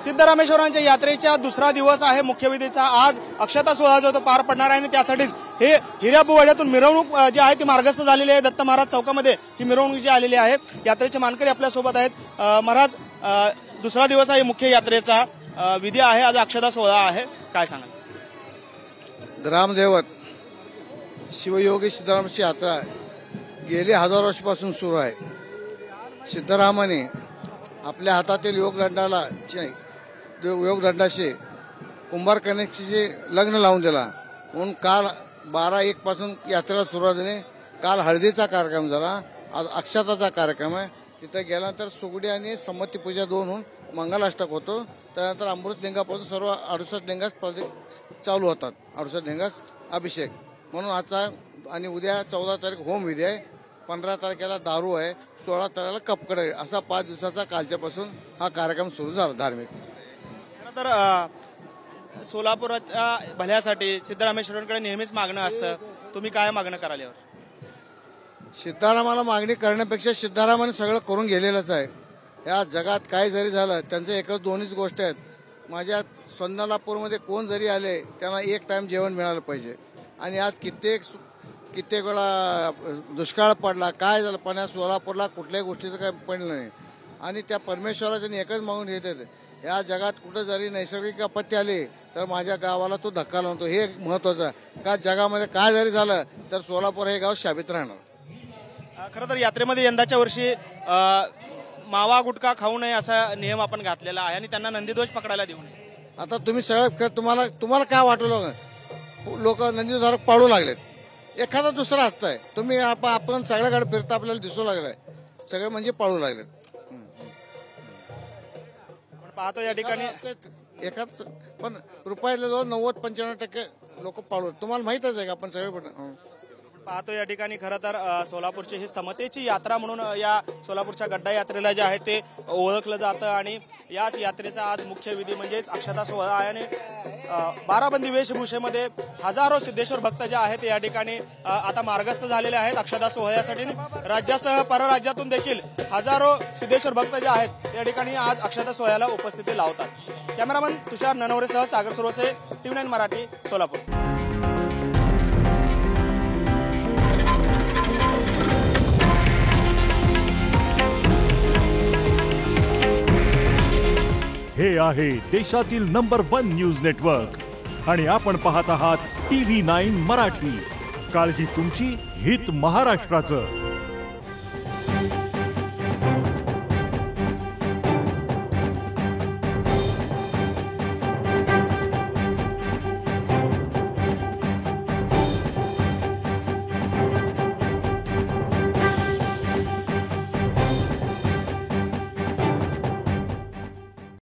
सिद्धरामेश्वरांच्या यात्रेचा दुसरा दिवस आहे मुख्य विधीचा। आज अक्षता सोहळा जो तो पार पडणार आहे आणि त्यासाठीच हे हिऱ्याबुवाड्यातून मिरवणूक जी आहे ती मार्गस्थ झालेली आहे। दत्त महाराज चौकामध्ये ही मिरवणूक जी आलेली आहे। यात्रेचे मानकरी आपल्या सोबत आहेत। महाराज, दुसरा दिवस आहे मुख्य यात्रेचा, विधी आहे, आज अक्षता सोहळा आहे, काय सांगाल? रामदेवत शिवयोगी सिद्धरामाची यात्रा गेली 1000 वर्षापासून सुरू आहे। सिद्धरामाने आपल्या हातातील योगदंडाशी कुंभार कन्येशी लग्न लावून दिला म्हणून काल 12/1 पासून यात्रेला सुरुवात झाली। काल हळदीचा कार्यक्रम झाला, आज अक्षताचा कार्यक्रम आहे। तिथे गेल्यानंतर सुगडी आणि संमती पूजा 2 होऊन मंगलाष्टक होतो। त्यानंतर अमृत लिंगापासून सर्व 68 लिंगास चालू होतात, 68 लिंगास अभिषेक म्हणून आजचा आणि उद्या 14 तारीख होम विधी आहे, 15 तारखेला दारू आहे, 16 तारखेला कपकड आहे, असा 5 दिवसाचा कालच्यापासून हा कार्यक्रम सुरू झाला धार्मिक। खरं तर सोलापुराच्या भल्यासाठी सिद्धरामेश्वरांकडे नेहमीच मागणं असतं, तुम्ही काय मागणं कराल यावर? सिद्धरामाला मागणी करण्यापेक्षा सिद्धरामाने सगळं करून गेलेलंच आहे। या जगात काय जरी झालं त्यांचं एकच दोन्हीच गोष्ट आहेत, माझ्या सोलापूरमध्ये कोण जरी आले त्यांना एक टाइम जेवण मिळालं पाहिजे। आणि आज कित्येक वेळा दुष्काळ पडला, काय झालं, पण या सोलापूरला कुठल्याही गोष्टीचं काही पडलं नाही। आणि त्या परमेश्वराला त्यांनी एकच मागून घेतात, या जगात कुठं जरी नैसर्गिक आपत्ती आली तर माझ्या गावाला तो धक्का लावतो, हे एक महत्वाचं का जगामध्ये काय जरी झालं तर सोलापूर हे गाव शाबित राहणार। खरं तर यात्रेमध्ये यंदाच्या वर्षी मावा गुटखा खाऊ नये असा नियम आपण घातलेला आहे आणि त्यांना नंदीध्वज पकडायला देऊ नये। आता तुम्ही सगळं तुम्हाला काय वाटलं, लोक नंदीध्वज पाळू लागलेत, एखादा दुसरा असताय, तुम्ही आपण सगळ्याकडे फिरता आपल्याला दिसू लागलाय, सगळे म्हणजे पाळू लागलेत। पाहतो या ठिकाणी एखाद पण रुपयाला 90-95% लोक पाळू, तुम्हाला माहितच आहे का, आपण सगळे पाहतो या ठिकाणी खरं तर सोलापूरची ही समतेची यात्रा म्हणून या सोलापूरच्या गड्डा यात्रेला जे आहे ते ओळखलं जातं आणि याच यात्रेचा आज मुख्य विधी म्हणजेच अक्षता सोहळा आहे। आणि बाराबंदी वेशभूषेमध्ये हजारो सिद्धेश्वर भक्त जे आहेत या ठिकाणी आता मार्गस्थ झालेले आहेत अक्षता सोहळ्यासाठी। राज्यासह परराज्यातून देखील हजारो सिद्धेश्वर भक्त जे आहेत या ठिकाणी आज अक्षता सोहळ्याला उपस्थिती लावतात। कॅमेरामन तुषार ननवरेसह सागर सुरोसे, TV9 मराठी, सोलापूर। हे आहे देशातील नंबर 1 न्यूज नेटवर्क आणि आपण पाहत आहात TV9 मराठी। काळजी तुमची, हित महाराष्ट्राचं।